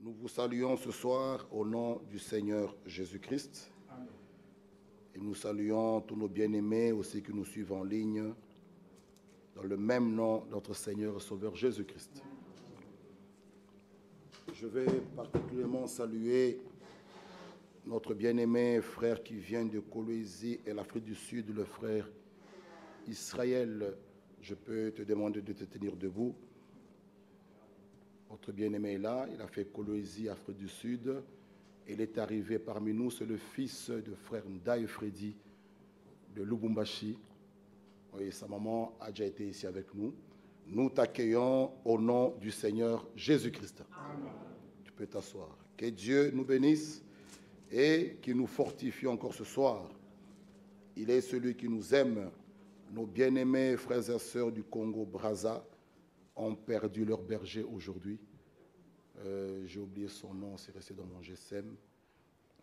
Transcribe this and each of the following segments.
Nous vous saluons ce soir au nom du Seigneur Jésus-Christ. Et nous saluons tous nos bien-aimés aussi qui nous suivent en ligne dans le même nom de notre Seigneur et Sauveur Jésus-Christ. Je vais particulièrement saluer notre bien-aimé frère qui vient de Coloésie et l'Afrique du Sud, le frère Israël. Je peux te demander de te tenir debout. Notre bien-aimé est là, il a fait Coloésie, Afrique du Sud. Il est arrivé parmi nous, c'est le fils de frère Ndaï Freddy de Lubumbashi. Oui, sa maman a déjà été ici avec nous. Nous t'accueillons au nom du Seigneur Jésus-Christ. Tu peux t'asseoir. Que Dieu nous bénisse et qu'il nous fortifie encore ce soir. Il est celui qui nous aime. Nos bien-aimés frères et sœurs du Congo-Brazza ont perdu leur berger aujourd'hui. J'ai oublié son nom, c'est resté dans mon GSM.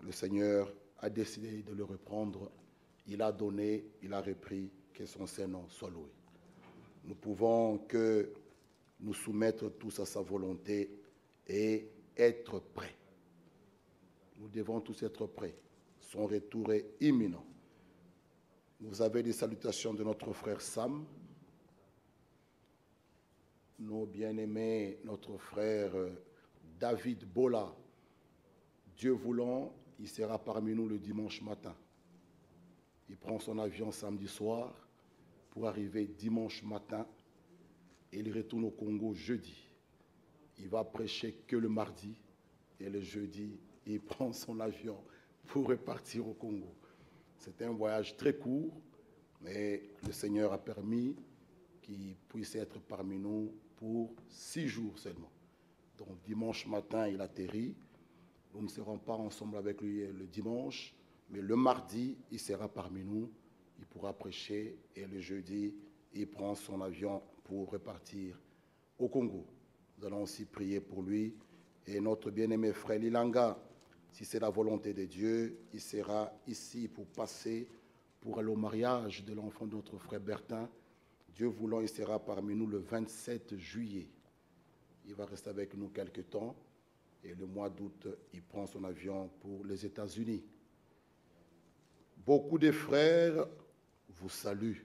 Le Seigneur a décidé de le reprendre. Il a donné, il a repris, que son Saint-Nom soit loué. Nous pouvons que nous soumettre tous à sa volonté et être prêts. Nous devons tous être prêts. Son retour est imminent. Vous avez des salutations de notre frère Sam. Nos bien-aimés, notre frère David Bola, Dieu voulant, il sera parmi nous le dimanche matin. Il prend son avion samedi soir pour arriver dimanche matin et il retourne au Congo jeudi. Il va prêcher que le mardi et le jeudi, il prend son avion pour repartir au Congo. C'est un voyage très court, mais le Seigneur a permis qu'il puisse être parmi nous pour 6 jours seulement. Donc dimanche matin, il atterrit. Nous ne serons pas ensemble avec lui le dimanche, mais le mardi, il sera parmi nous. Il pourra prêcher et le jeudi, il prend son avion pour repartir au Congo. Nous allons aussi prier pour lui. Et notre bien-aimé frère Lilanga, si c'est la volonté de Dieu, il sera ici pour passer, pour aller au mariage de l'enfant de notre frère Bertin. Dieu voulant, il sera parmi nous le 27 juillet. Il va rester avec nous quelque temps. Et le mois d'août, il prend son avion pour les États-Unis. Beaucoup de frères vous saluent.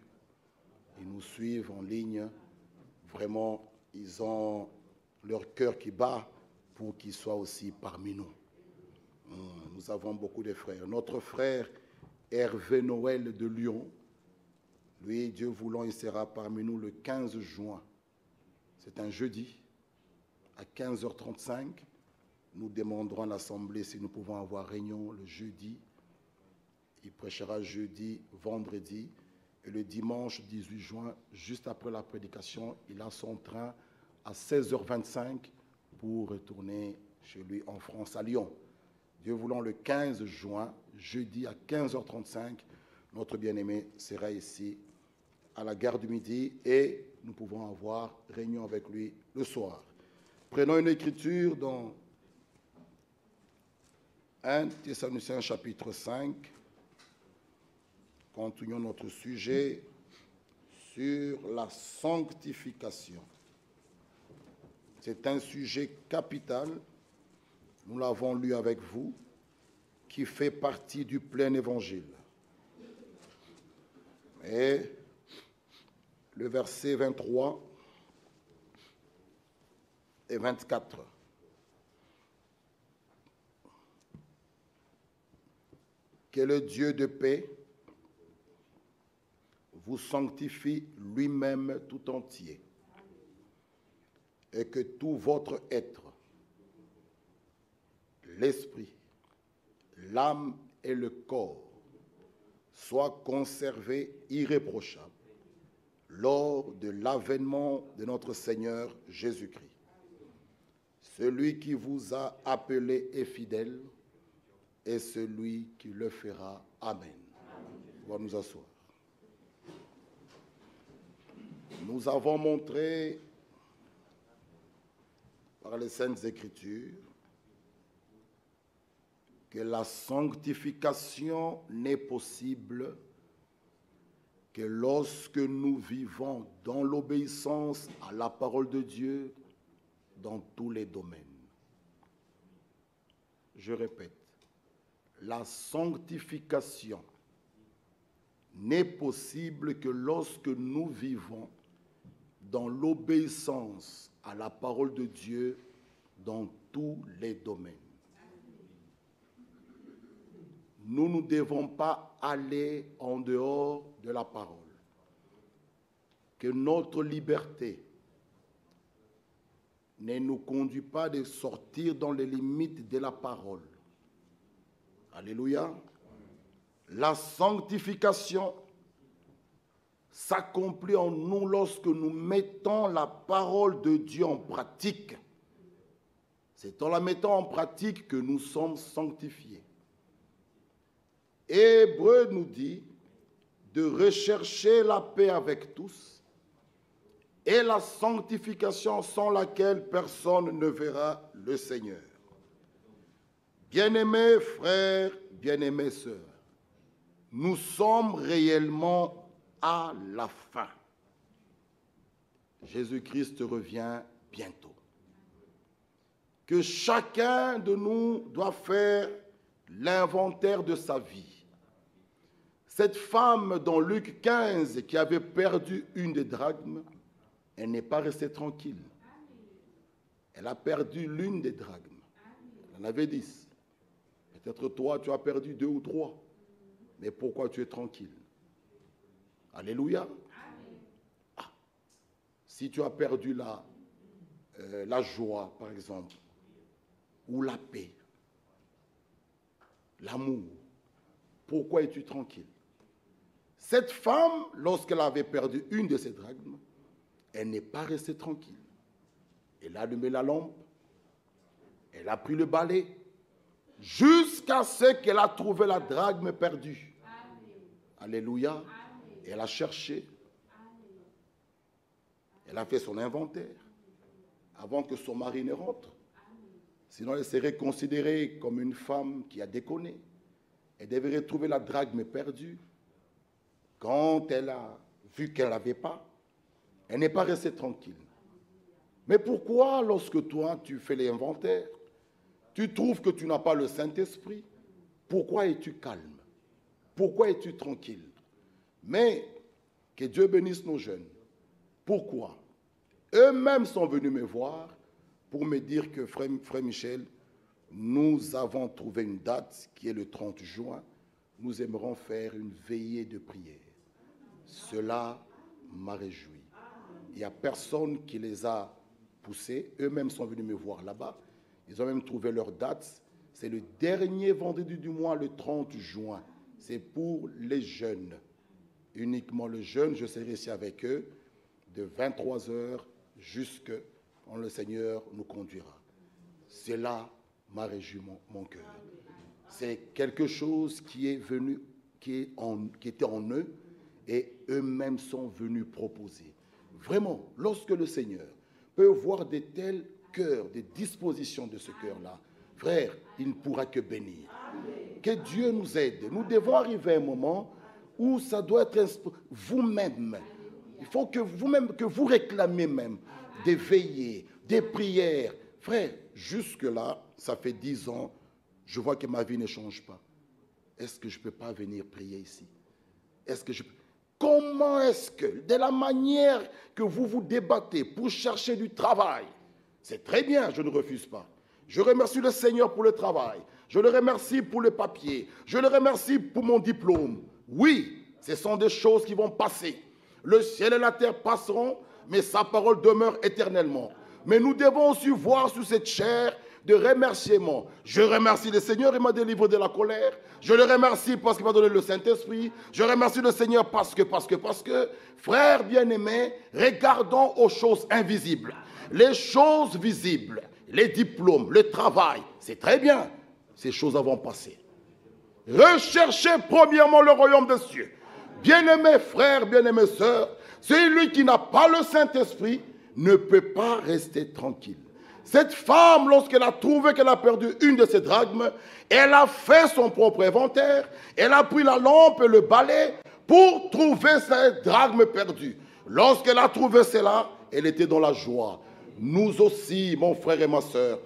Ils nous suivent en ligne. Vraiment, ils ont leur cœur qui bat pour qu'ils soient aussi parmi nous. Nous avons beaucoup de frères. Notre frère Hervé Noël de Lyon, lui, Dieu voulant, il sera parmi nous le 15 juin. C'est un jeudi, à 15h35. Nous demanderons à l'Assemblée si nous pouvons avoir réunion le jeudi. Il prêchera jeudi, vendredi. Et le dimanche 18 juin, juste après la prédication, il a son train à 16h25 pour retourner chez lui en France, à Lyon. Dieu voulant, le 15 juin, jeudi à 15h35, notre bien-aimé sera ici à la gare du Midi et nous pouvons avoir réunion avec lui le soir. Prenons une écriture dans 1 Thessaloniciens chapitre 5. Continuons notre sujet sur la sanctification. C'est un sujet capital, nous l'avons lu avec vous, qui fait partie du plein évangile. Et le verset 23 et 24. Que le Dieu de paix vous sanctifie lui-même tout entier et que tout votre être, l'esprit, l'âme et le corps soient conservés irréprochables lors de l'avènement de notre Seigneur Jésus-Christ. Celui qui vous a appelé est fidèle et celui qui le fera. Amen. On va nous asseoir. Nous avons montré par les Saintes Écritures que la sanctification n'est possible que lorsque nous vivons dans l'obéissance à la parole de Dieu dans tous les domaines. je répète, la sanctification n'est possible que lorsque nous vivons dans l'obéissance à la parole de Dieu dans tous les domaines. Nous ne devons pas aller en dehors de la parole. Que notre liberté ne nous conduit pas de sortir dans les limites de la parole. Alléluia. La sanctification s'accomplit en nous lorsque nous mettons la parole de Dieu en pratique. C'est en la mettant en pratique que nous sommes sanctifiés. Hébreu nous dit de rechercher la paix avec tous et la sanctification sans laquelle personne ne verra le Seigneur. Bien-aimés frères, bien-aimées sœurs, nous sommes réellement à la fin. Jésus-Christ revient bientôt. Que chacun de nous doit faire l'inventaire de sa vie. Cette femme dans Luc 15 qui avait perdu une des drachmes, elle n'est pas restée tranquille. Elle a perdu l'une des drachmes. Elle en avait 10. Peut-être toi, tu as perdu 2 ou 3. Mais pourquoi tu es tranquille? Alléluia. Ah. Si tu as perdu la joie, par exemple, ou la paix, l'amour, pourquoi es-tu tranquille? Cette femme, lorsqu'elle avait perdu une de ses drachmes, elle n'est pas restée tranquille. Elle a allumé la lampe, elle a pris le balai, jusqu'à ce qu'elle a trouvé la drachme perdue. Alléluia. Amen. Et elle a cherché. Amen. Elle a fait son inventaire avant que son mari ne rentre. Amen. Sinon, elle serait considérée comme une femme qui a déconné. Elle devrait trouver la drachme perdue. Quand elle a vu qu'elle n'avait pas, elle n'est pas restée tranquille. Mais pourquoi, lorsque toi, tu fais l'inventaire, tu trouves que tu n'as pas le Saint-Esprit? Pourquoi es-tu calme? Pourquoi es-tu tranquille? Mais que Dieu bénisse nos jeunes. Pourquoi? Eux-mêmes sont venus me voir pour me dire que, frère Michel, nous avons trouvé une date qui est le 30 juin. Nous aimerons faire une veillée de prière. Cela m'a réjoui. Il n'y a personne qui les a poussés. Eux-mêmes sont venus me voir là-bas. Ils ont même trouvé leur date. C'est le dernier vendredi du mois, le 30 juin. C'est pour les jeunes. Uniquement les jeunes, je serai ici avec eux de 23h jusqu'à quand le Seigneur nous conduira. Cela m'a réjoui mon cœur. C'est quelque chose qui est venu, qui était en eux, et eux-mêmes sont venus proposer. Vraiment, lorsque le Seigneur peut voir de tels cœurs, des dispositions de ce cœur-là, frère, il ne pourra que bénir. Que Dieu nous aide. Nous devons arriver à un moment où ça doit être vous-même. Il faut que vous-même, que vous réclamez même des veillées, des prières. Frère, jusque-là, ça fait 10 ans, je vois que ma vie ne change pas. Est-ce que je ne peux pas venir prier ici? Comment est-ce que, de la manière que vous vous débattez pour chercher du travail, c'est très bien, je ne refuse pas. Je remercie le Seigneur pour le travail. Je le remercie pour le papier. Je le remercie pour mon diplôme. Oui, ce sont des choses qui vont passer. Le ciel et la terre passeront, mais sa parole demeure éternellement. Mais nous devons aussi voir sur cette chair de remerciement. Je remercie le Seigneur, il m'a délivré de la colère. Je le remercie parce qu'il m'a donné le Saint-Esprit. Je remercie le Seigneur parce que, frères bien-aimés, regardons aux choses invisibles. Les choses visibles, les diplômes, le travail, c'est très bien. Ces choses vont passer. Recherchez premièrement le royaume des cieux. Bien-aimés frères, bien-aimées sœurs, celui qui n'a pas le Saint-Esprit ne peut pas rester tranquille. Cette femme, lorsqu'elle a trouvé qu'elle a perdu une de ses drachmes, elle a fait son propre inventaire, elle a pris la lampe et le balai pour trouver cette drachme perdue. Lorsqu'elle a trouvé cela, elle était dans la joie. Nous aussi, mon frère et ma sœur,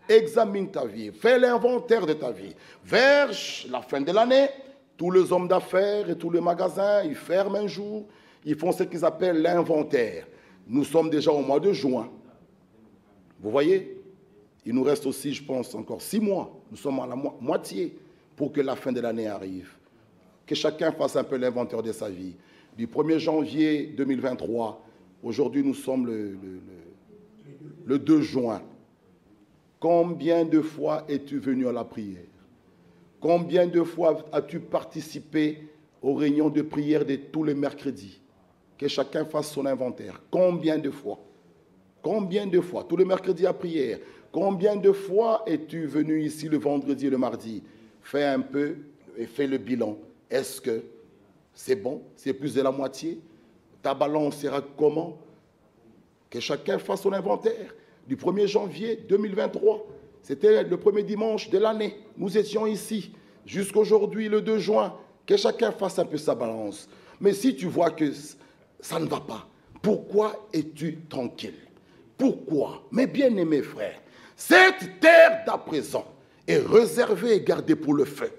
Examine ta vie. Fais l'inventaire de ta vie. Vers la fin de l'année, tous les hommes d'affaires et tous les magasins, ils ferment un jour. Ils font ce qu'ils appellent l'inventaire. Nous sommes déjà au mois de juin. Vous voyez? Il nous reste aussi, je pense, encore 6 mois. Nous sommes à la moitié pour que la fin de l'année arrive. Que chacun fasse un peu l'inventaire de sa vie. Du 1er janvier 2023, aujourd'hui nous sommes le 2 juin. Combien de fois es-tu venu à la prière? Combien de fois as-tu participé aux réunions de prière de tous les mercredis? Que chacun fasse son inventaire. Combien de fois? Combien de fois? Tous les mercredis à prière. Combien de fois es-tu venu ici le vendredi et le mardi? Fais un peu et fais le bilan. Est-ce que c'est bon? C'est plus de la moitié? Ta balance sera comment? Que chacun fasse son inventaire. Du 1er janvier 2023, c'était le premier dimanche de l'année. Nous étions ici jusqu'aujourd'hui, le 2 juin. Que chacun fasse un peu sa balance. Mais si tu vois que ça ne va pas, pourquoi es-tu tranquille? Pourquoi? Mes bien-aimés frères, cette terre d'à présent est réservée et gardée pour le feu.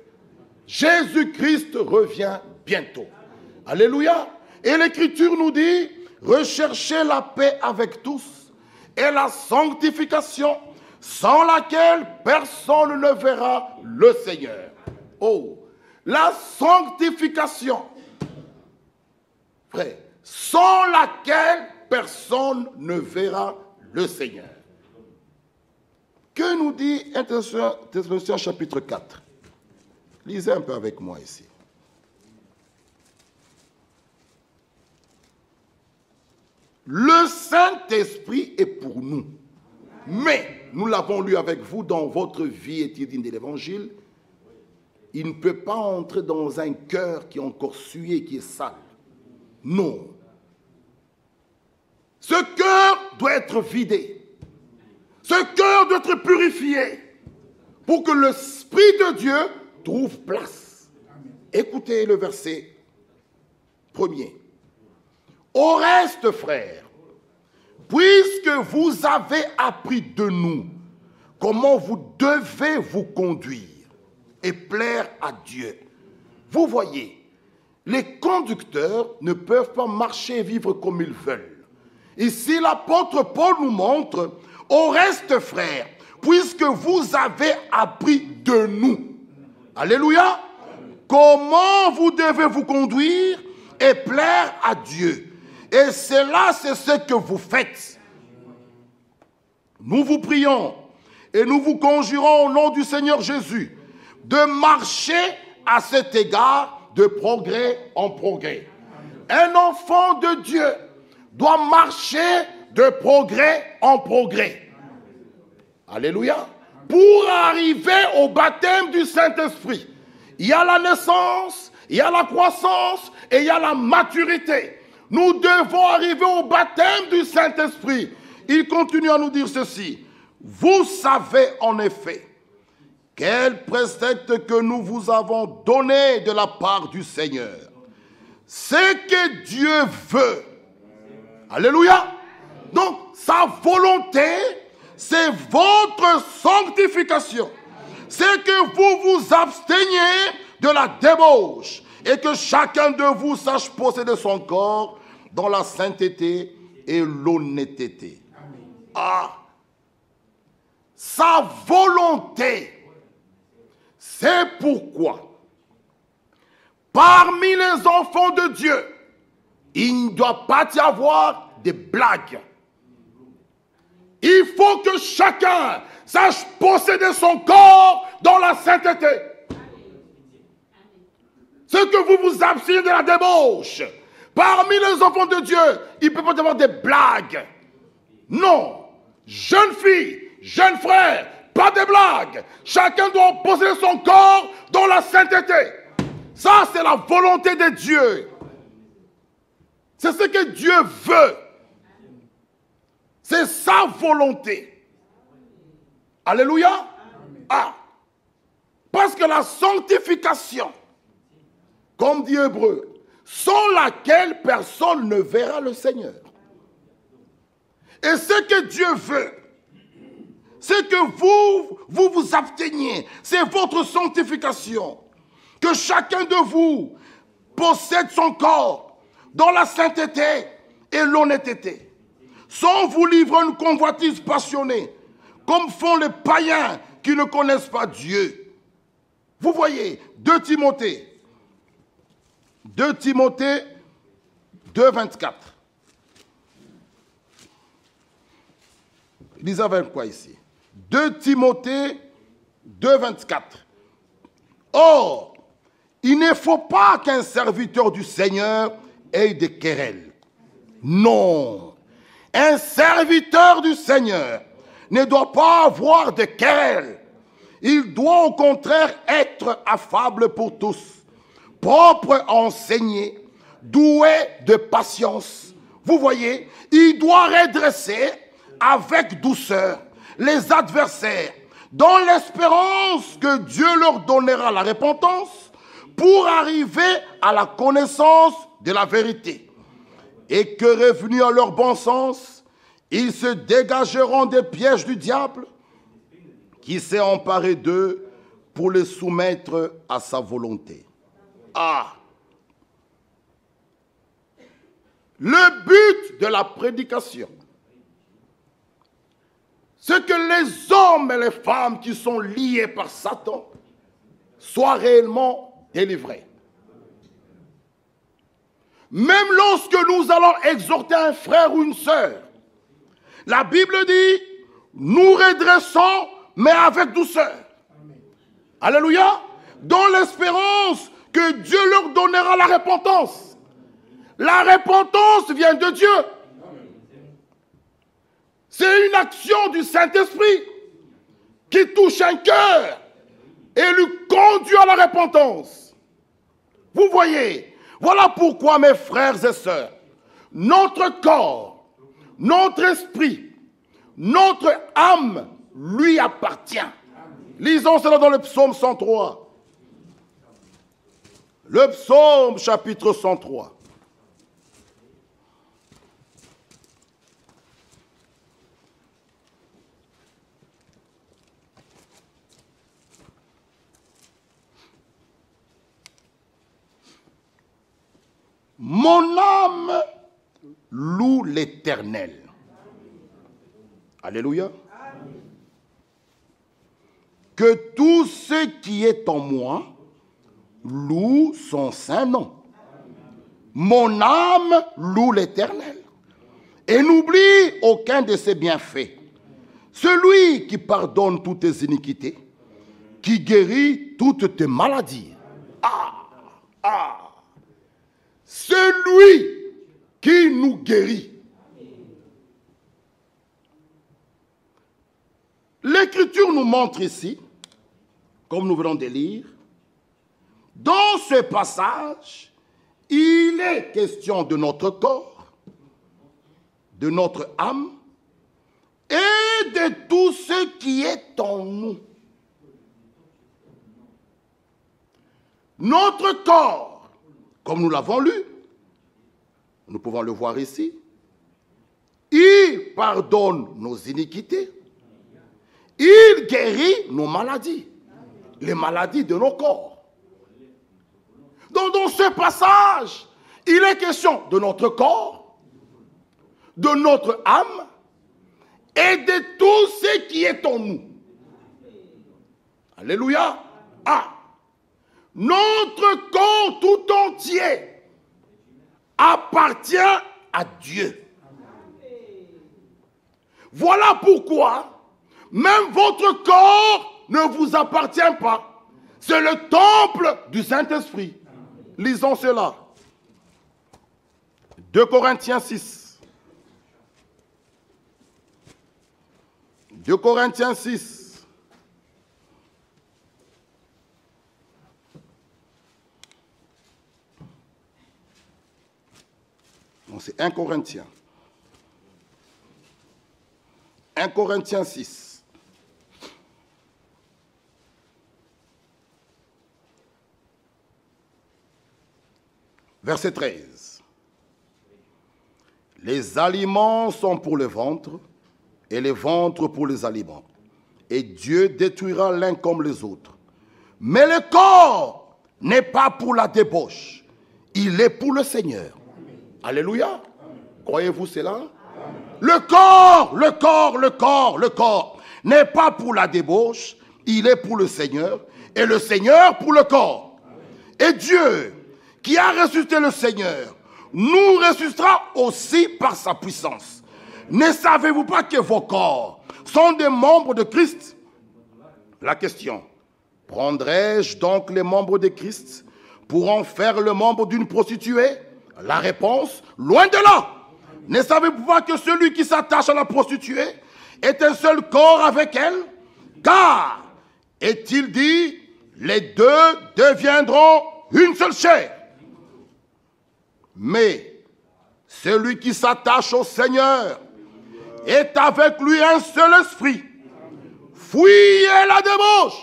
Jésus-Christ revient bientôt. Alléluia. Et l'Écriture nous dit, recherchez la paix avec tous et la sanctification, sans laquelle personne ne verra le Seigneur. Oh, la sanctification, frère, sans laquelle personne ne verra le Seigneur. Que nous dit 1 Thessaloniciens chapitre 4? Lisez un peu avec moi ici. Le Saint-Esprit est pour nous. Mais, nous l'avons lu avec vous dans votre vie étudiante de l'Évangile, il ne peut pas entrer dans un cœur qui est encore souillé, qui est sale. Non. Ce cœur doit être vidé. Ce cœur doit être purifié pour que l'Esprit de Dieu trouve place. Écoutez le verset 1er. Au reste, frères, puisque vous avez appris de nous comment vous devez vous conduire et plaire à Dieu. Vous voyez, les conducteurs ne peuvent pas marcher et vivre comme ils veulent. Ici, l'apôtre Paul nous montre, au reste, frères, puisque vous avez appris de nous. Alléluia. Comment vous devez vous conduire et plaire à Dieu. Et cela, c'est ce que vous faites. Nous vous prions et nous vous conjurons au nom du Seigneur Jésus de marcher à cet égard de progrès en progrès. Un enfant de Dieu doit marcher de progrès en progrès. Alléluia. Pour arriver au baptême du Saint-Esprit, il y a la naissance, il y a la croissance et il y a la maturité. Nous devons arriver au baptême du Saint-Esprit. Il continue à nous dire ceci. Vous savez en effet quel précepte que nous vous avons donné de la part du Seigneur. C'est que Dieu veut. Alléluia. Donc, sa volonté, c'est votre sanctification. C'est que vous vous absteniez de la débauche et que chacun de vous sache posséder son corps dans la sainteté et l'honnêteté. Ah, sa volonté. C'est pourquoi, parmi les enfants de Dieu, il ne doit pas y avoir de blagues. Il faut que chacun sache posséder son corps dans la sainteté. Ce que vous vous abstenez de la débauche, parmi les enfants de Dieu, il ne peut pas y avoir des blagues. Non. Jeune fille, jeune frère, pas de blagues. Chacun doit posséder son corps dans la sainteté. Ça, c'est la volonté de Dieu. C'est ce que Dieu veut. C'est sa volonté. Alléluia. Ah. Parce que la sanctification, comme dit Hébreu, sans laquelle personne ne verra le Seigneur. Et ce que Dieu veut, c'est que vous absteniez. C'est votre sanctification. Que chacun de vous possède son corps dans la sainteté et l'honnêteté, sans vous livrer une convoitise passionnée, comme font les païens qui ne connaissent pas Dieu. Vous voyez, 2 Timothée 2, 24. Lisez avec quoi ici? 2 Timothée 2, 24. Or, il ne faut pas qu'un serviteur du Seigneur ait des querelles. Non. Un serviteur du Seigneur ne doit pas avoir de querelles. Il doit au contraire être affable pour tous, propre à enseigner, doué de patience. Vous voyez, il doit redresser avec douceur les adversaires, dans l'espérance que Dieu leur donnera la repentance pour arriver à la connaissance de la vérité. Et que revenus à leur bon sens, ils se dégageront des pièges du diable qui s'est emparé d'eux pour les soumettre à sa volonté. Ah! Le but de la prédication, c'est que les hommes et les femmes qui sont liés par Satan soient réellement délivrés. Même lorsque nous allons exhorter un frère ou une sœur, la Bible dit, nous redressons, mais avec douceur. Amen. Alléluia. Dans l'espérance que Dieu leur donnera la repentance. La repentance vient de Dieu. C'est une action du Saint-Esprit qui touche un cœur et lui conduit à la repentance. Vous voyez, voilà pourquoi, mes frères et sœurs, notre corps, notre esprit, notre âme lui appartient. Lisons cela dans le psaume 103. Le psaume chapitre 103. Mon âme loue l'Éternel. Alléluia. Que tout ce qui est en moi loue son saint nom. Mon âme loue l'Éternel et n'oublie aucun de ses bienfaits. Celui qui pardonne toutes tes iniquités, qui guérit toutes tes maladies. Celui qui nous guérit. L'Écriture nous montre ici, comme nous venons de lire, dans ce passage, il est question de notre corps, de notre âme et de tout ce qui est en nous. Notre corps, comme nous l'avons lu, nous pouvons le voir ici, il pardonne nos iniquités, il guérit nos maladies, les maladies de nos corps. Donc dans ce passage, il est question de notre corps, de notre âme et de tout ce qui est en nous. Alléluia. Notre corps tout entier appartient à Dieu. Voilà pourquoi même votre corps ne vous appartient pas. C'est le temple du Saint-Esprit. Lisons cela. 2 Corinthiens 6. 2 Corinthiens 6. Non, c'est 1 Corinthiens. 1 Corinthiens 6. Verset 13. Les aliments sont pour le ventre et les ventres pour les aliments. et Dieu détruira l'un comme les autres. Mais le corps n'est pas pour la débauche, il est pour le Seigneur. Alléluia. Croyez-vous cela? Le corps n'est pas pour la débauche, il est pour le Seigneur, et le Seigneur pour le corps. Et Dieu, qui a ressuscité le Seigneur, nous ressuscitera aussi par sa puissance. Ne savez-vous pas que vos corps sont des membres de Christ? La question, prendrai-je donc les membres de Christ pour en faire le membre d'une prostituée? La réponse, loin de là. Ne savez-vous pas que celui qui s'attache à la prostituée est un seul corps avec elle? Car, est-il dit, les deux deviendront une seule chair. Mais celui qui s'attache au Seigneur est avec lui un seul esprit. Fuyez la débauche.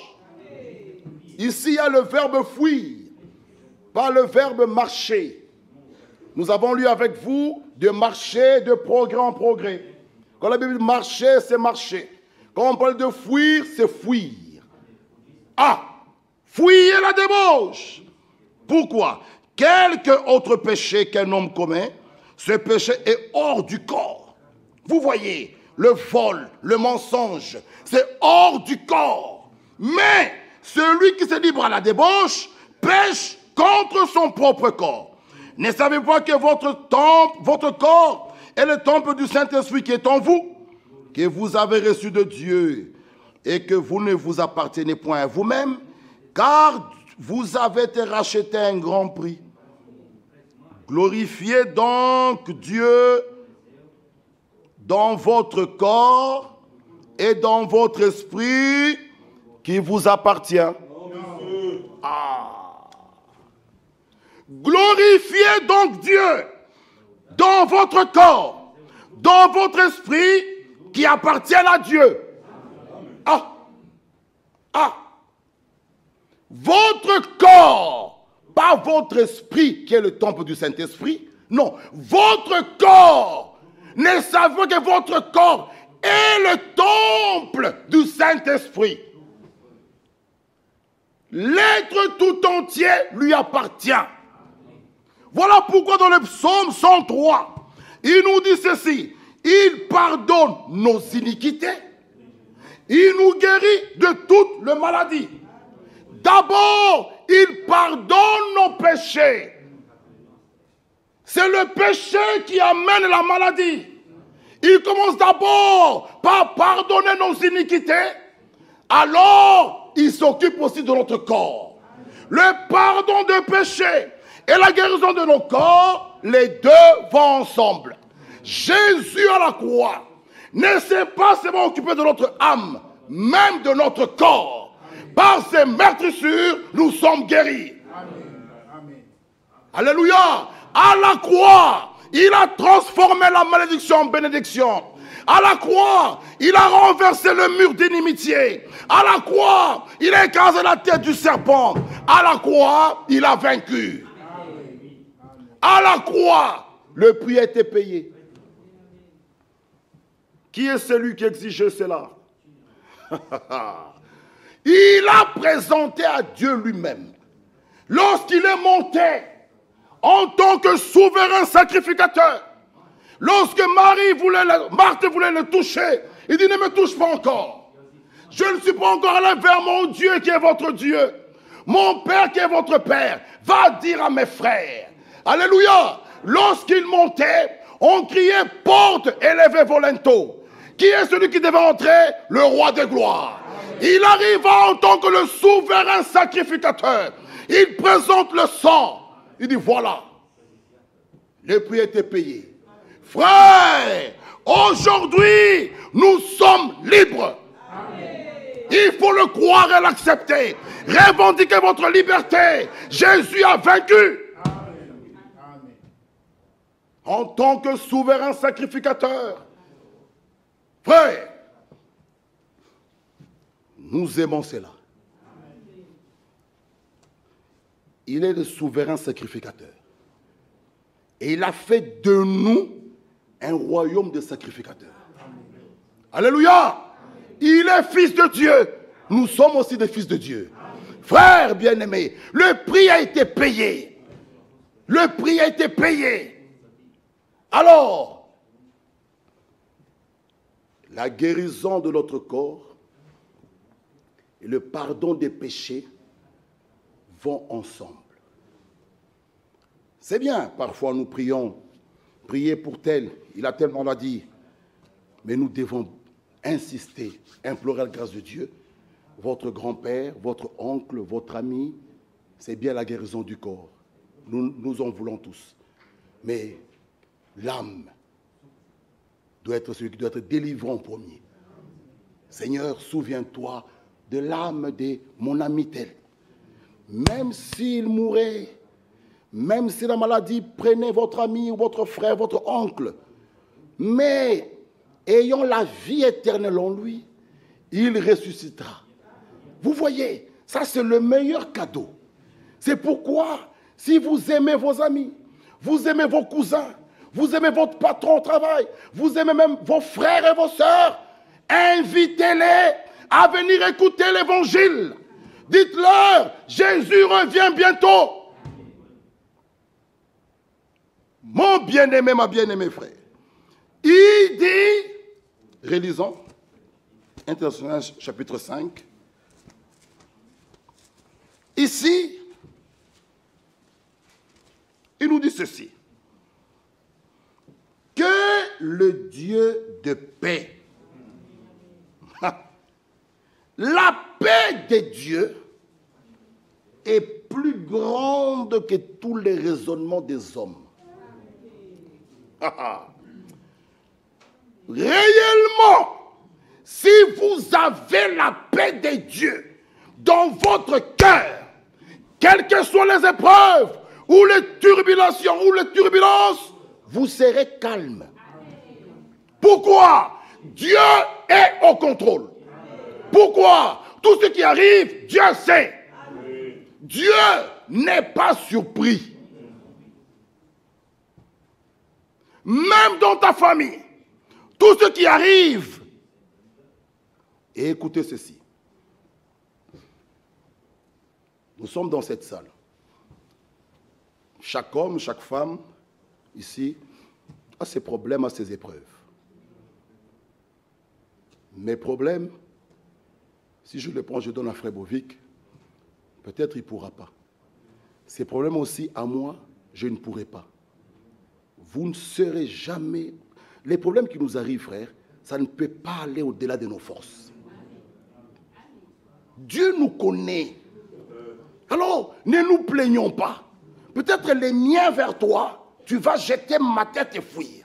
Ici, il y a le verbe fuir, pas le verbe marcher. Nous avons lu avec vous de marcher de progrès en progrès. Quand la Bible dit marcher, c'est marcher. Quand on parle de fuir, c'est fuir. Ah, fuyez la débauche. Pourquoi? Quelque autre péché qu'un homme commet, ce péché est hors du corps. Vous voyez, le vol, le mensonge, c'est hors du corps. Mais celui qui se livre à la débauche pêche contre son propre corps. Ne savez-vous pas que votre corps est le temple du Saint-Esprit qui est en vous, que vous avez reçu de Dieu et que vous ne vous appartenez point à vous-même, car vous avez été racheté à un grand prix. Glorifiez donc Dieu dans votre corps et dans votre esprit qui vous appartient. Glorifiez donc Dieu dans votre corps, dans votre esprit qui appartiennent à Dieu. Votre corps, pas votre esprit qui est le temple du Saint-Esprit. Non, votre corps. Ne savez pas que votre corps est le temple du Saint-Esprit. L'être tout entier lui appartient. Voilà pourquoi dans le psaume 103, il nous dit ceci: il pardonne nos iniquités, il nous guérit de toutes les maladies. D'abord, il pardonne nos péchés. C'est le péché qui amène la maladie. Il commence d'abord par pardonner nos iniquités, alors il s'occupe aussi de notre corps. Le pardon de péché et la guérison de nos corps, les deux vont ensemble. Jésus à la croix ne s'est pas seulement occupé de notre âme, même de notre corps. Par ses meurtrissures, nous sommes guéris. Amen. Alléluia. À la croix, il a transformé la malédiction en bénédiction. À la croix, il a renversé le mur d'inimitié. À la croix, il a écrasé la tête du serpent. À la croix, il a vaincu. À la croix, le prix a été payé. Qui est celui qui exigeait cela? Il a présenté à Dieu lui-même. Lorsqu'il est monté en tant que souverain sacrificateur, lorsque Marthe voulait le toucher, il dit: ne me touche pas encore. Je ne suis pas encore allé vers mon Dieu qui est votre Dieu, mon Père qui est votre Père. Va dire à mes frères. Alléluia. Lorsqu'il montait, on criait: porte élevée volento. Qui est celui qui devait entrer? Le roi de gloire. Il arriva en tant que le souverain sacrificateur. Il présente le sang. Il dit: voilà, le prix a été payé. Frère, aujourd'hui, nous sommes libres. Amen. Il faut le croire et l'accepter. Revendiquez votre liberté. Jésus a vaincu. Amen. En tant que souverain sacrificateur. Frère, nous aimons cela. Il est le souverain sacrificateur. Et il a fait de nous un royaume de sacrificateurs. Alléluia. Il est fils de Dieu. Nous sommes aussi des fils de Dieu. Frères bien-aimés, le prix a été payé. Le prix a été payé. Alors, la guérison de notre corps et le pardon des péchés vont ensemble. C'est bien, parfois nous prions, prier pour tel, il a telle maladie, mais nous devons insister, implorer la grâce de Dieu. Votre grand-père, votre oncle, votre ami, c'est bien la guérison du corps. Nous en voulons tous. Mais l'âme doit être celui qui doit être délivré en premier. Seigneur, souviens-toi de l'âme de mon ami tel. Même s'il mourait, même si la maladie prenait votre ami ou votre frère, votre oncle, mais ayant la vie éternelle en lui, il ressuscitera. Vous voyez, ça c'est le meilleur cadeau. C'est pourquoi, si vous aimez vos amis, vous aimez vos cousins, vous aimez votre patron au travail, vous aimez même vos frères et vos sœurs, invitez-les à venir écouter l'évangile. Dites-leur, Jésus revient bientôt. Mon bien-aimé, ma bien-aimée frère, il dit, relisons, International chapitre 5, ici, il nous dit ceci, que le Dieu de paix, la paix de Dieu est plus grande que tous les raisonnements des hommes. Réellement, si vous avez la paix de Dieu dans votre cœur, quelles que soient les épreuves, ou les turbilations, ou les turbulences, vous serez calme. Pourquoi? Dieu est au contrôle. Pourquoi? Tout ce qui arrive, Dieu sait. Dieu n'est pas surpris. Même dans ta famille, tout ce qui arrive. Et écoutez ceci. Nous sommes dans cette salle. Chaque homme, chaque femme, ici, a ses problèmes, a ses épreuves. Mes problèmes, si je les prends, je donne à Frère Bovic, peut-être il ne pourra pas. Ces problèmes aussi, à moi, je ne pourrai pas. Vous ne serez jamais... Les problèmes qui nous arrivent, frère, ça ne peut pas aller au-delà de nos forces. Dieu nous connaît. Alors, ne nous plaignons pas. Peut-être les miens vers toi, tu vas jeter ma tête et fuir.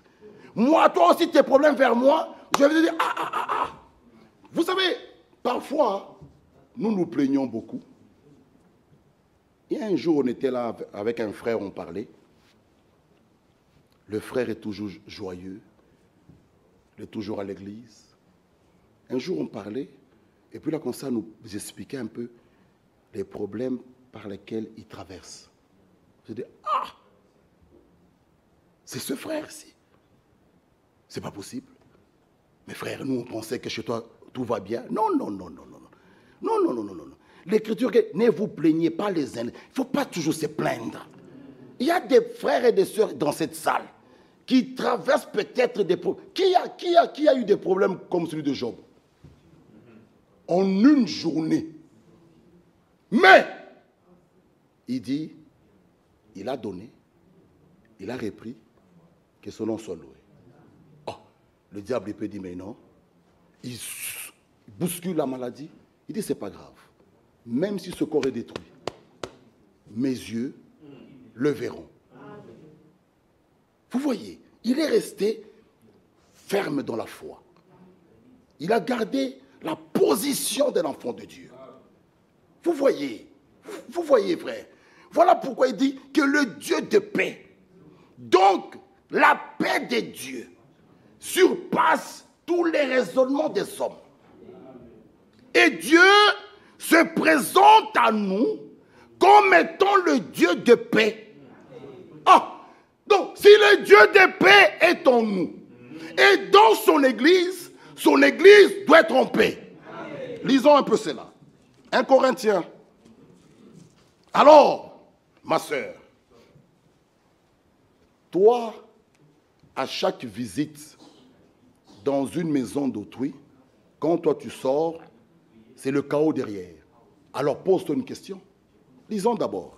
Moi, toi aussi, tes problèmes vers moi, je vais te dire, ah. Vous savez, parfois, nous nous plaignons beaucoup. Et un jour, on était là avec un frère, on parlait. Le frère est toujours joyeux. Il est toujours à l'église. Un jour, on parlait. Et puis là, comme ça, nous expliquait un peu les problèmes par lesquels il traverse. Je dis, c'est ce frère-ci. C'est pas possible. Mais frère, nous, on pensait que chez toi, tout va bien. Non. L'Écriture, ne vous plaignez pas les uns. Il ne faut pas toujours se plaindre. Il y a des frères et des sœurs dans cette salle qui traversent peut-être des problèmes. Qui a eu des problèmes comme celui de Job? En une journée. Mais, il dit, il a donné, il a repris, que son nom soit loué. Le diable, il peut dire, mais non. Il bouscule la maladie. Il dit, c'est pas grave. Même si ce corps est détruit, mes yeux le verront. Vous voyez, il est resté ferme dans la foi. Il a gardé la position d'un enfant de Dieu. Vous voyez, frère. Voilà pourquoi il dit que le Dieu de paix, donc la paix de Dieu, surpasse tous les raisonnements des hommes. Et Dieu se présente à nous comme étant le Dieu de paix. Donc si le Dieu de paix est en nous, et dans son église doit être en paix. Lisons un peu cela. 1 Corinthiens. Alors, ma sœur, toi, à chaque visite dans une maison d'autrui, quand toi tu sors, c'est le chaos derrière. Alors pose-toi une question. Lisons d'abord.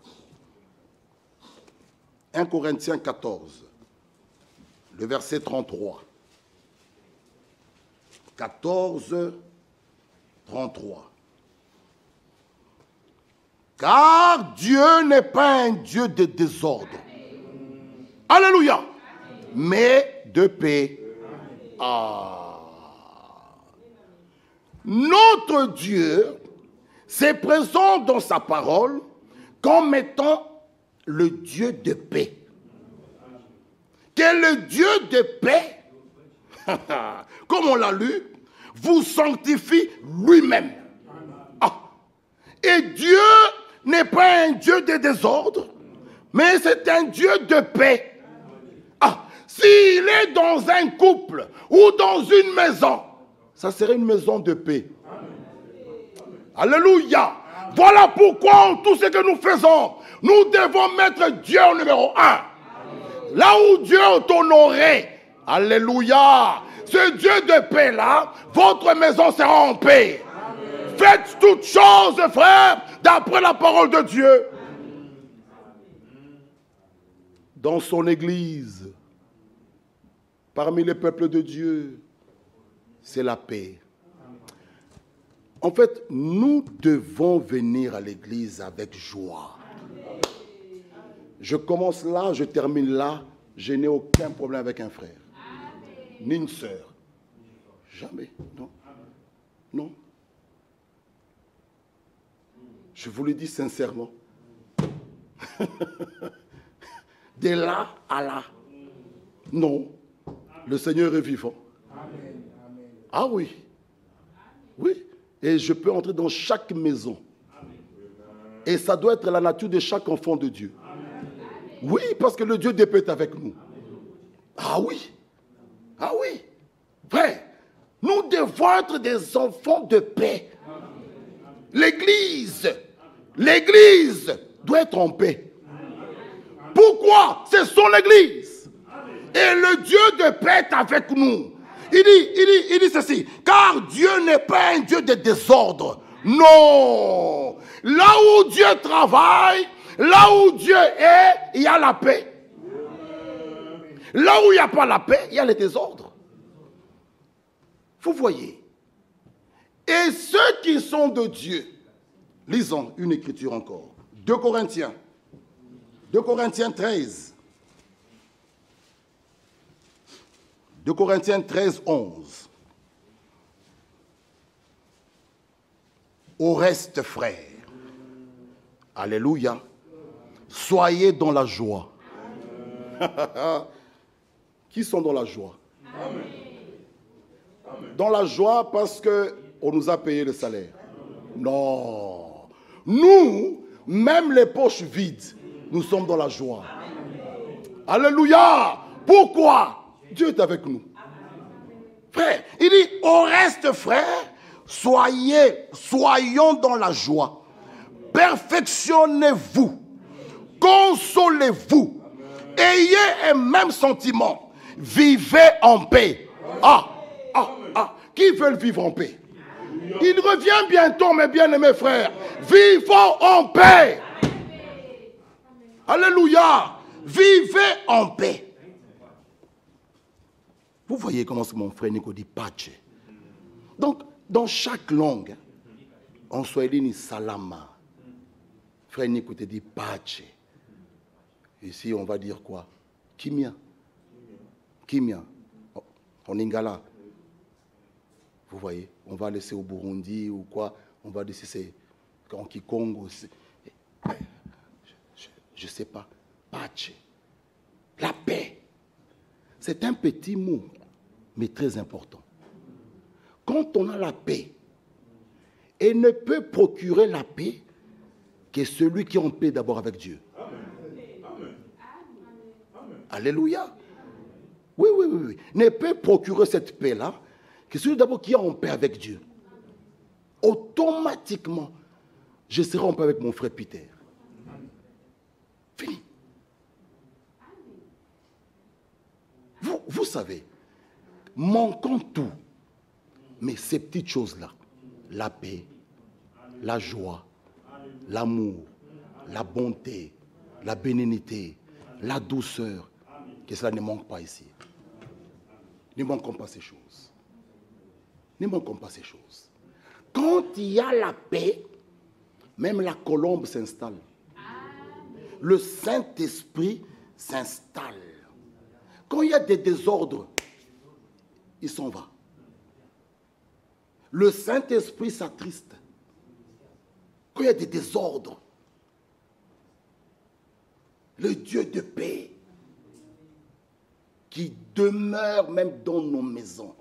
1 Corinthiens 14, le verset 33. 14, 33. Car Dieu n'est pas un Dieu de désordre. Alléluia. Mais de paix. Ah. Notre Dieu se présente dans sa parole comme étant le Dieu de paix. Que le Dieu de paix, comme on l'a lu, vous sanctifie lui-même. Ah. Et Dieu n'est pas un Dieu de désordre, mais c'est un Dieu de paix. Ah. S'il est dans un couple ou dans une maison, ça serait une maison de paix. Alléluia. Voilà pourquoi tout ce que nous faisons, nous devons mettre Dieu au numéro 1. Là où Dieu est honoré. Alléluia. Ce Dieu de paix là, votre maison sera en paix. Amen. Faites toutes choses, frères, d'après la parole de Dieu. Dans son église, parmi les peuples de Dieu, c'est la paix. En fait, nous devons venir à l'église avec joie. Je commence là, je termine là. Je n'ai aucun problème avec un frère. Ni une sœur. Jamais. Non. Non. Je vous le dis sincèrement. De là à là. Non. Le Seigneur est vivant. Ah oui. Oui. Et je peux entrer dans chaque maison. Et ça doit être la nature de chaque enfant de Dieu. Oui, parce que le Dieu de paix est avec nous. Ah oui. Ah oui. Frère, nous devons être des enfants de paix. L'église doit être en paix. Pourquoi? C'est son église. Et le Dieu de paix est avec nous. Il dit ceci. Car Dieu n'est pas un Dieu de désordre. Non. Là où Dieu travaille, là où Dieu est, il y a la paix. Là où il n'y a pas la paix, il y a le désordre. Vous voyez. Et ceux qui sont de Dieu, lisons une écriture encore. 2 Corinthiens 13. 2 Corinthiens 13, 11. Au reste, frères, alléluia, soyez dans la joie. Qui sont dans la joie? Amen. Dans la joie parce qu'on nous a payé le salaire. Non. Nous, même les poches vides, nous sommes dans la joie. Alléluia. Pourquoi? Dieu est avec nous. Frère, il dit, au reste, frère, soyons dans la joie. Perfectionnez-vous. Consolez-vous. Ayez un même sentiment. Vivez en paix. Qui veulent vivre en paix? Il revient bientôt, mes bien-aimés frères. Vivons en paix. Alléluia. Vivez en paix. Vous voyez comment mon frère Nico dit pace. Donc, dans chaque langue, en swahili ni salama. Frère Nico te dit pace. Ici, on va dire quoi? Kimia. Kimia. En lingala. Vous voyez, on va laisser au Burundi ou quoi. On va laisser c'est en Kikongo. Je ne sais pas. Pace. La paix. C'est un petit mot, mais très important. Quand on a la paix, il ne peut procurer la paix que celui qui est en paix d'abord avec Dieu. Amen. Alléluia. Oui. Ne peut procurer cette paix-là que celui d'abord qui est en paix avec Dieu. automatiquement, je serai en paix avec mon frère Peter. Fini. Vous savez, manquant tout, mais ces petites choses-là, la paix, la joie, l'amour, la bonté, la bénignité, la douceur, que cela ne manque pas ici. Ne manquons pas ces choses. Ne manquons pas ces choses. Quand il y a la paix, même la colombe s'installe. Le Saint-Esprit s'installe. Quand il y a des désordres, il s'en va. Le Saint-Esprit s'attriste. Quand il y a des désordres, le Dieu de paix qui demeure même dans nos maisons.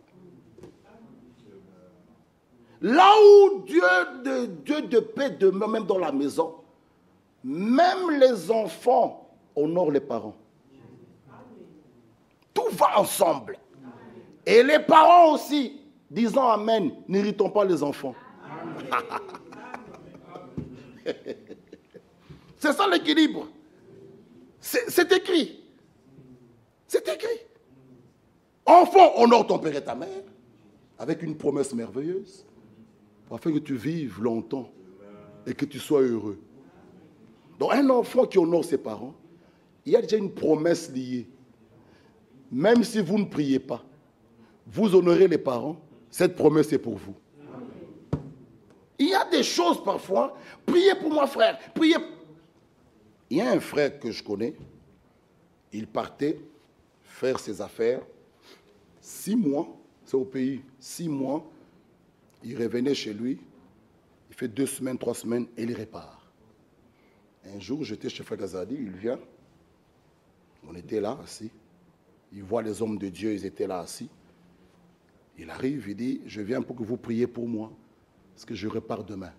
Là où Dieu de paix demeure même dans la maison, même les enfants honorent les parents. Tout va ensemble. Et les parents aussi, disant Amen, n'irritons pas les enfants. C'est ça l'équilibre. C'est écrit. C'est écrit. Enfant, honore ton père et ta mère avec une promesse merveilleuse afin que tu vives longtemps et que tu sois heureux. Donc un enfant qui honore ses parents, il y a déjà une promesse liée. Même si vous ne priez pas, vous honorez les parents, cette promesse est pour vous. Il y a des choses parfois, priez pour moi frère, priez. Il y a un frère que je connais, il partait faire ses affaires, 6 mois, c'est au pays, 6 mois, il revenait chez lui, il fait 2 semaines, 3 semaines, et il répare. Un jour, j'étais chez Frère Gazadi, il vient, on était là, assis, il voit les hommes de Dieu, ils étaient là, assis. Il arrive, il dit, je viens pour que vous priez pour moi, parce que je repars demain.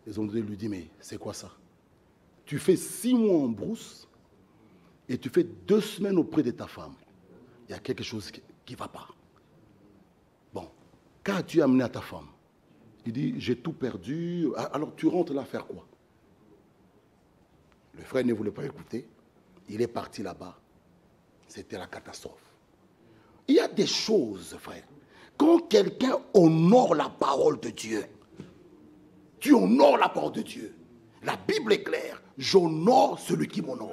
Les hommes de Dieu lui disent, mais c'est quoi ça? Tu fais 6 mois en brousse, et tu fais 2 semaines auprès de ta femme. Il y a quelque chose qui ne va pas. Bon, qu'as-tu amené à ta femme? Il dit, j'ai tout perdu, alors tu rentres là faire quoi? Le frère ne voulait pas écouter, il est parti là-bas. C'était la catastrophe. Il y a des choses, frère. Quand quelqu'un honore la parole de Dieu, tu honores la parole de Dieu. La Bible est claire. J'honore celui qui m'honore.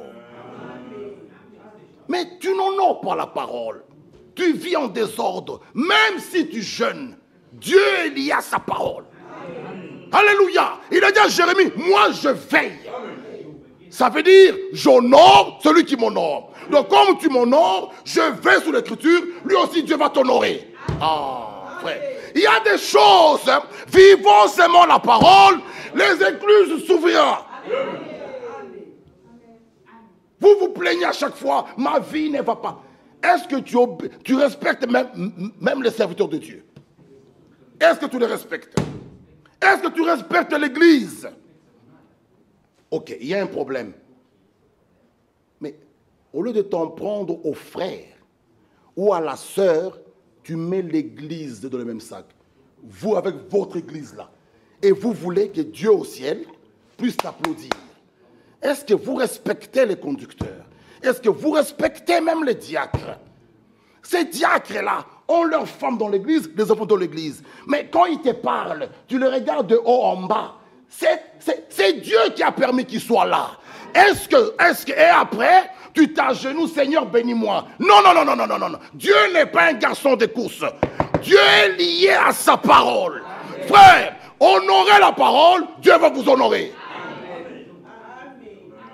Mais tu n'honores pas la parole. Tu vis en désordre. Même si tu jeûnes, Dieu est lié à sa parole. Alléluia. Il a dit à Jérémie, moi je veille. Ça veut dire, j'honore celui qui m'honore. Donc comme tu m'honores, je vais sous l'écriture, lui aussi Dieu va t'honorer. Ah, frère. Il y a des choses, hein, vivons seulement la parole, les écluses s'ouvrira. Vous vous plaignez à chaque fois, ma vie ne va pas. Est-ce que tu respectes même les serviteurs de Dieu? Est-ce que tu les respectes? Est-ce que tu respectes l'église? Ok, il y a un problème. Mais au lieu de t'en prendre au frère ou à la sœur, tu mets l'église dans le même sac. Vous avec votre église là. Et vous voulez que Dieu au ciel puisse t'applaudir. Est-ce que vous respectez les conducteurs? Est-ce que vous respectez même les diacres? Ces diacres-là ont leurs femmes dans l'église, les enfants dans l'église. Mais quand ils te parlent, tu les regardes de haut en bas. C'est Dieu qui a permis qu'ils soient là. Et après, tu t'agenouilles, Seigneur, bénis-moi. Non. Dieu n'est pas un garçon de course. Dieu est lié à sa parole. Amen. Frère, honorez la parole, Dieu va vous honorer. Amen.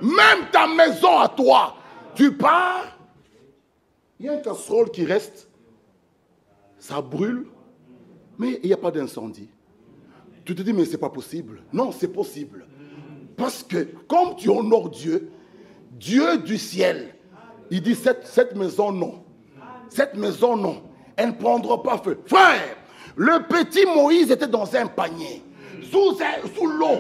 Même ta maison à toi, tu pars, il y a une casserole qui reste, ça brûle, mais il n'y a pas d'incendie. Tu te dis, mais ce n'est pas possible. Non, c'est possible. Parce que comme tu honores Dieu, Dieu du ciel, il dit, cette maison, non. Cette maison, non. Elle ne prendra pas feu. Frère, le petit Moïse était dans un panier. sous l'eau.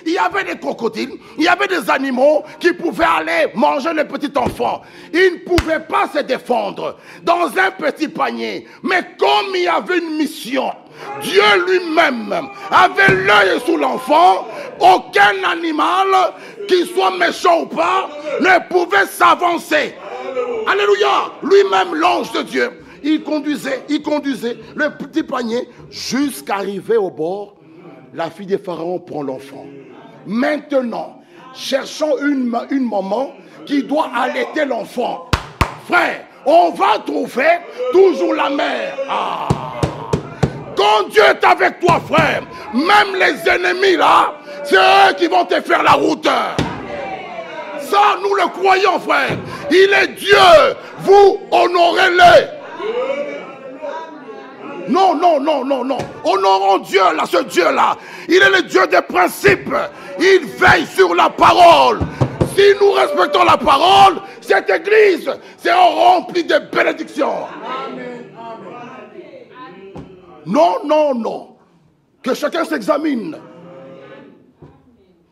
Il y avait des crocodiles, il y avait des animaux qui pouvaient aller manger les petits enfants. Ils ne pouvaient pas se défendre dans un petit panier. Mais comme il y avait une mission, Dieu lui-même avait l'œil sur l'enfant. Aucun animal, qu'il soit méchant ou pas, ne pouvait s'avancer. Alléluia. Lui-même, l'ange de Dieu, il conduisait le petit panier jusqu'à arriver au bord. La fille de Pharaon prend l'enfant. Maintenant, cherchons une maman qui doit allaiter l'enfant. Frère, on va trouver toujours la mère. Quand Dieu est avec toi, frère, même les ennemis là, c'est eux qui vont te faire la route. Ça, nous le croyons, frère. Il est Dieu. Vous honorez-le. Non. Honorons Dieu là, ce Dieu-là. Il est le Dieu des principes. Il veille sur la parole. Si nous respectons la parole, cette église sera remplie de bénédictions. Non. Que chacun s'examine.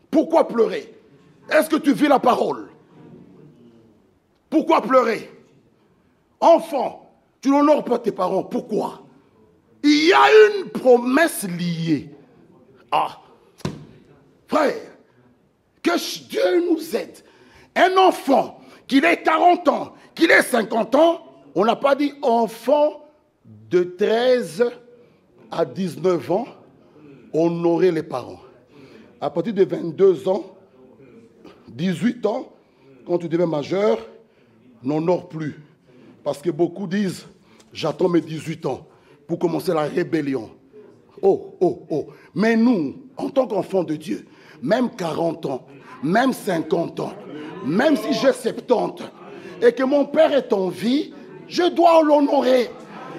Pourquoi pleurer? Est-ce que tu vis la parole? Pourquoi pleurer? Enfant, tu n'honores pas tes parents. Pourquoi? Il y a une promesse liée. Frère, que Dieu nous aide. Un enfant, qu'il ait 40 ans, qu'il ait 50 ans, on n'a pas dit enfant de 13 à 19 ans, honorer les parents. À partir de 22 ans, 18 ans, quand tu deviens majeur, n'honore plus. Parce que beaucoup disent, j'attends mes 18 ans pour commencer la rébellion. Mais nous, en tant qu'enfants de Dieu, même 40 ans, même 50 ans, même si j'ai 70 et que mon père est en vie, je dois l'honorer.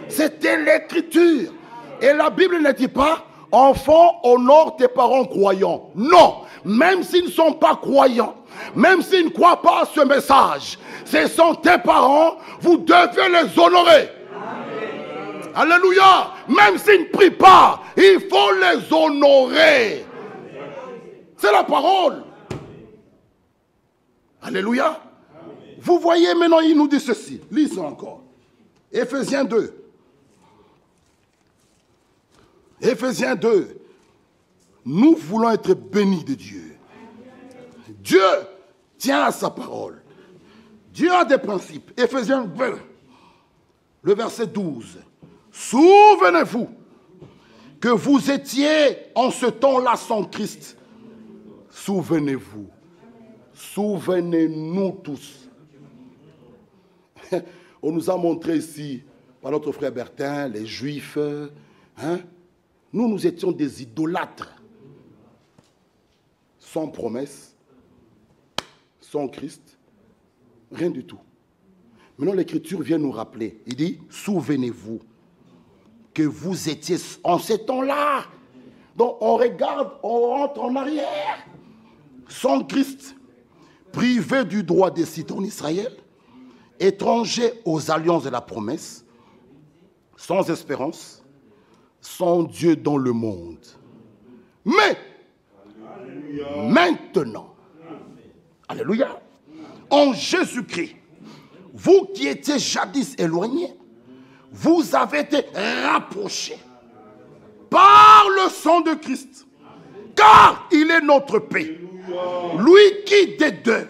C'était l'écriture. Et la Bible ne dit pas, enfant, honore tes parents croyants. Non, même s'ils ne sont pas croyants, même s'ils ne croient pas à ce message, ce sont tes parents, vous devez les honorer. Amen. Alléluia. Même s'ils ne prient pas, il faut les honorer. C'est la parole. Alléluia. Amen. Vous voyez maintenant, il nous dit ceci. Lisons encore. Éphésiens 2. Éphésiens 2. Nous voulons être bénis de Dieu. Dieu tient à sa parole. Dieu a des principes. Éphésiens 2, le verset 12. Souvenez-vous que vous étiez en ce temps-là sans Christ. Souvenez-vous. Souvenez-nous tous. On nous a montré ici, par notre frère Bertin, les Juifs. Nous étions des idolâtres. Sans promesse, sans Christ, rien du tout. Maintenant, l'Écriture vient nous rappeler. Il dit, souvenez-vous que vous étiez en ces temps-là. Donc, on regarde, on rentre en arrière. Sans Christ, privé du droit des citer en Israël, étranger aux alliances de la promesse, sans espérance, sans Dieu dans le monde. Mais, maintenant, alléluia, en Jésus-Christ, vous qui étiez jadis éloignés, vous avez été rapprochés par le sang de Christ, car il est notre paix. Lui qui des deux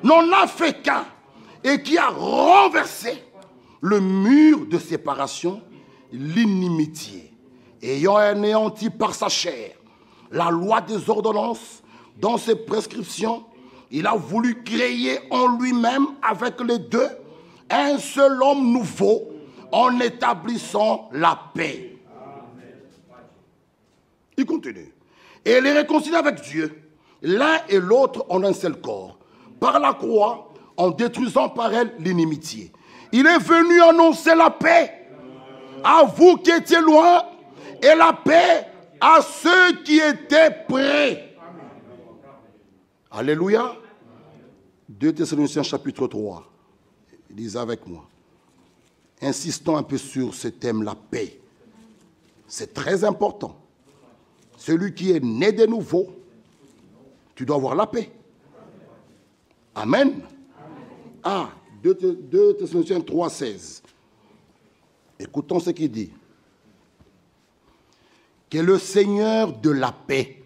n'en a fait qu'un et qui a renversé le mur de séparation, l'inimitié, ayant anéanti par sa chair la loi des ordonnances. Dans ses prescriptions, il a voulu créer en lui-même avec les deux un seul homme nouveau en établissant la paix. Il continue. Et les réconcilier avec Dieu, l'un et l'autre en un seul corps, par la croix, en détruisant par elle l'inimitié. Il est venu annoncer la paix à vous qui étiez loin et la paix à ceux qui étaient près. Alléluia. 2 Thessaloniciens chapitre 3. Lisez avec moi. Insistons un peu sur ce thème, la paix. C'est très important. celui qui est né de nouveau, tu dois avoir la paix. Amen. Ah, 2 Thessaloniciens 3,16. Écoutons ce qu'il dit. Que le Seigneur de la paix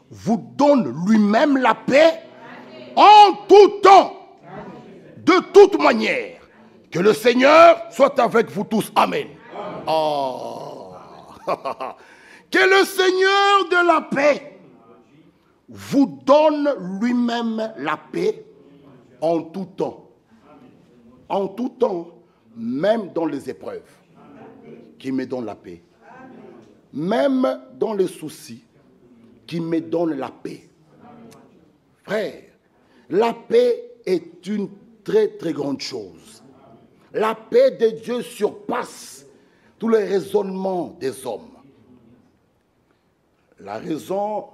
vous donne lui-même la paix en tout temps, de toute manière. Que le Seigneur soit avec vous tous. Amen. Oh. Que le Seigneur de la paix vous donne lui-même la paix en tout temps. En tout temps, même dans les épreuves, qui me donne la paix. Même dans les soucis, qui me donne la paix. Frère, la paix est une très très grande chose. La paix de Dieu surpasse tous les raisonnements des hommes. La raison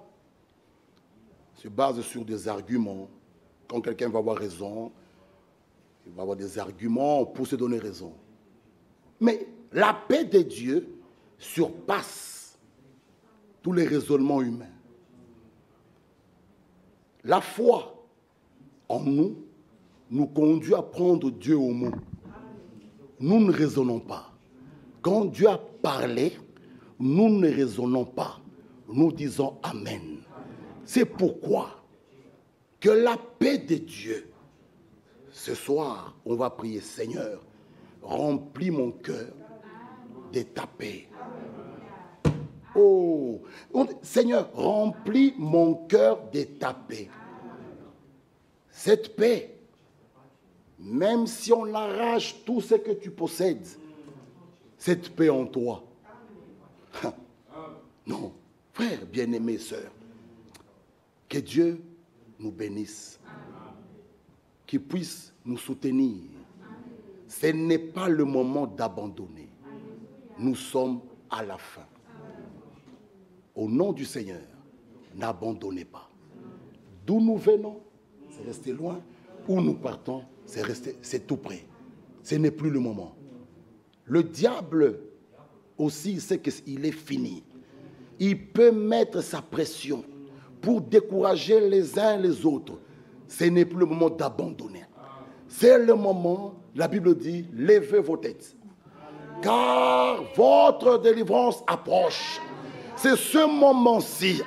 se base sur des arguments. Quand quelqu'un va avoir raison, il va avoir des arguments pour se donner raison. Mais la paix de Dieu surpasse tous les raisonnements humains. La foi en nous nous conduit à prendre Dieu au mot. Nous ne raisonnons pas. Quand Dieu a parlé, nous ne raisonnons pas. Nous disons Amen. C'est pourquoi que la paix de Dieu, ce soir, on va prier, Seigneur, remplis mon cœur de ta paix. Oh, Seigneur, remplis mon cœur de ta paix. Cette paix, même si on arrache tout ce que tu possèdes, cette paix en toi. Non, frère, bien-aimé, sœur, que Dieu nous bénisse, qu'il puisse nous soutenir. Ce n'est pas le moment d'abandonner. Nous sommes à la fin. Au nom du Seigneur, n'abandonnez pas. D'où nous venons, c'est resté loin. Où nous partons, c'est tout près. Ce n'est plus le moment. Le diable aussi sait qu'il est fini. Il peut mettre sa pression pour décourager les uns les autres. Ce n'est plus le moment d'abandonner. C'est le moment, la Bible dit, levez vos têtes. Car votre délivrance approche. C'est ce moment-ci.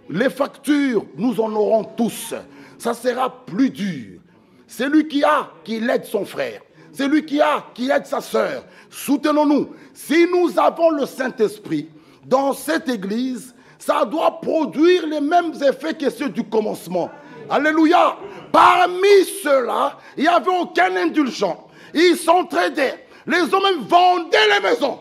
Les factures, nous en aurons tous. Ça sera plus dur. Celui qui a, qu'il aide son frère. Celui qui a, qu'il aide sa sœur. Soutenons-nous. Si nous avons le Saint-Esprit dans cette église, ça doit produire les mêmes effets que ceux du commencement. Alléluia. Parmi ceux-là, il n'y avait aucun indulgent. Ils s'entraidaient. Les hommes même vendaient les maisons.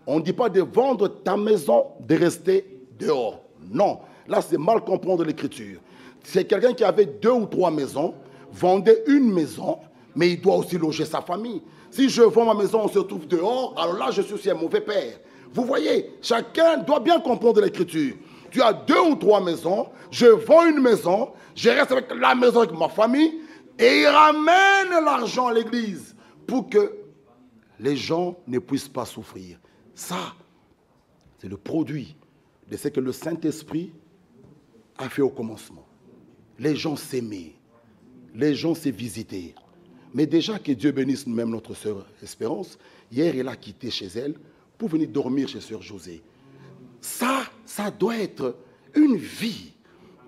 On ne dit pas de vendre ta maison, de rester dehors. Non, là c'est mal comprendre l'écriture. C'est quelqu'un qui avait 2 ou 3 maisons, vendait une maison, mais il doit aussi loger sa famille. Si je vends ma maison, on se trouve dehors, alors là je suis aussi un mauvais père. Vous voyez, chacun doit bien comprendre l'écriture. Tu as 2 ou 3 maisons, je vends une maison, je reste avec la maison avec ma famille, et il ramène l'argent à l'église pour que les gens ne puissent pas souffrir. Ça, c'est le produit de ce que le Saint-Esprit a fait au commencement. Les gens s'aimaient, les gens s'est visités. Mais déjà que Dieu bénisse même notre sœur Espérance, hier elle a quitté chez elle pour venir dormir chez sœur José. Ça doit être une vie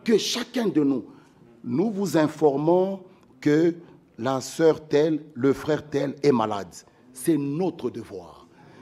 que chacun de nous, nous vous informons que la sœur telle, le frère tel est malade. C'est notre devoir.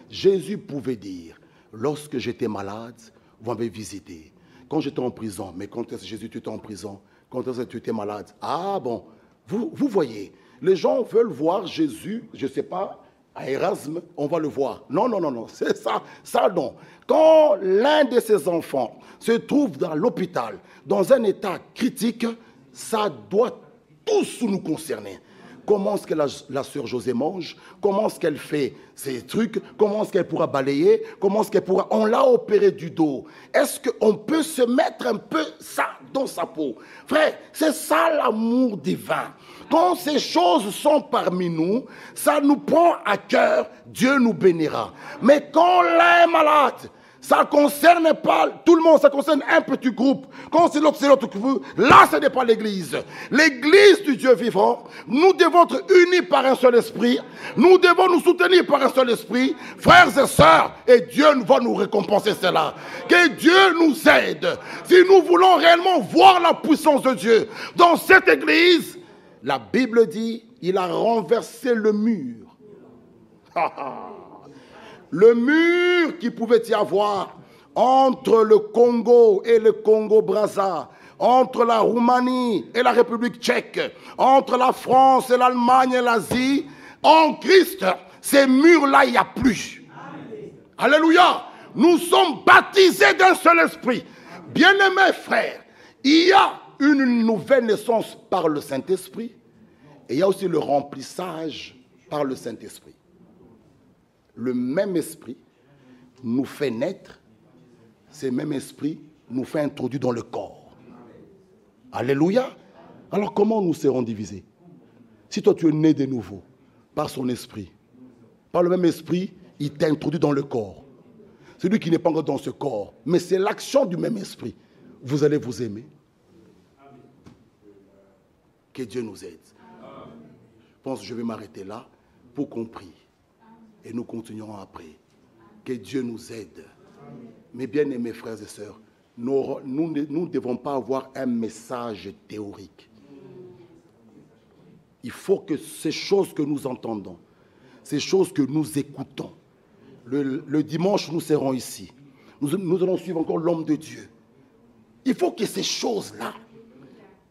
Jésus pouvait dire, lorsque j'étais malade, vous m'avez visité. Quand j'étais en prison, mais quand est-ce que Jésus tu étais en prison? Quand est-ce que tu étais malade? Ah bon, vous voyez, les gens veulent voir Jésus, je ne sais pas, à Erasme, on va le voir. Non, c'est ça non. Quand l'un de ses enfants se trouve dans l'hôpital, dans un état critique, ça doit tous nous concerner. Comment est-ce que la sœur José mange? Comment est-ce qu'elle fait ses trucs? Comment est-ce qu'elle pourra balayer? Comment est-ce qu'elle pourra... On l'a opéré du dos. Est-ce qu'on peut se mettre un peu ça dans sa peau? Frère, c'est ça l'amour divin. Quand ces choses sont parmi nous, ça nous prend à cœur, Dieu nous bénira. Mais quand l'un est malade, Ça ne concerne pas tout le monde, ça concerne un petit groupe. Quand c'est l'autre groupe, là ce n'est pas l'église. L'église du Dieu vivant, nous devons être unis par un seul esprit. Nous devons nous soutenir par un seul esprit. Frères et sœurs, et Dieu va nous récompenser cela. Que Dieu nous aide. Si nous voulons réellement voir la puissance de Dieu dans cette église, la Bible dit, il a renversé le mur. Le mur qui pouvait y avoir entre le Congo et le Congo-Brazza, entre la Roumanie et la République tchèque, entre la France et l'Allemagne et l'Asie, en Christ, ces murs-là, il n'y a plus. Alléluia. Nous sommes baptisés d'un seul esprit. Bien-aimés frères, il y a une nouvelle naissance par le Saint-Esprit et il y a aussi le remplissage par le Saint-Esprit. Le même esprit nous fait naître, ce même esprit nous fait introduire dans le corps. Alléluia. Alors comment nous serons divisés? Si toi tu es né de nouveau par son esprit, par le même esprit, il t'a introduit dans le corps. Celui qui n'est pas encore dans ce corps, mais c'est l'action du même esprit. Vous allez vous aimer. Que Dieu nous aide. Je pense que je vais m'arrêter là pour qu'on prie. Et nous continuerons après. Que Dieu nous aide. Mes bien-aimés frères et sœurs, nous ne devons pas avoir un message théorique. Il faut que ces choses que nous entendons, ces choses que nous écoutons, le dimanche nous serons ici. Nous allons suivre encore l'homme de Dieu. Il faut que ces choses-là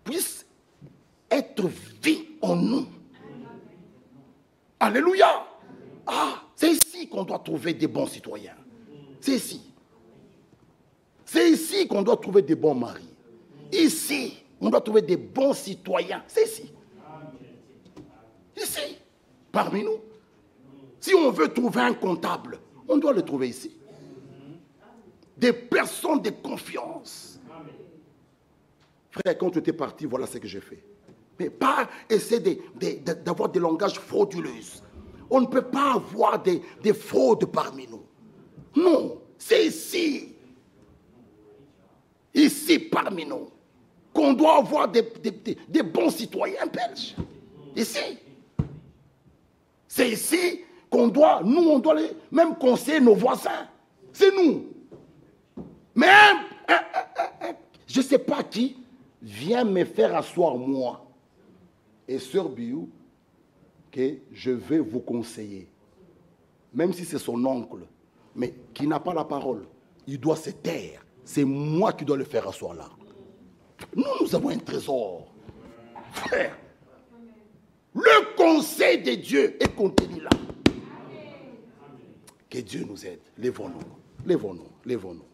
puissent être vie en nous. Alléluia. Ah, c'est ici qu'on doit trouver des bons citoyens. C'est ici. C'est ici qu'on doit trouver des bons maris. Ici, on doit trouver des bons citoyens. C'est ici. Ici, parmi nous. Si on veut trouver un comptable, on doit le trouver ici. Des personnes de confiance. Frère, quand tu étais parti, voilà ce que j'ai fait. Mais pas essayer d'avoir des langages frauduleux. On ne peut pas avoir des fraudes parmi nous. Non, c'est ici. Ici parmi nous. Qu'on doit avoir des bons citoyens belges. Ici. C'est ici qu'on doit, nous on doit même conseiller nos voisins. C'est nous. Mais je ne sais pas qui vient me faire asseoir moi. Et sœur Biou, que je vais vous conseiller. Même si c'est son oncle, mais qui n'a pas la parole, il doit se taire. C'est moi qui dois le faire asseoir là. Nous avons un trésor. Frère, le conseil de Dieu est contenu là. Que Dieu nous aide. Lèvons-nous, lèvons-nous, lèvons-nous.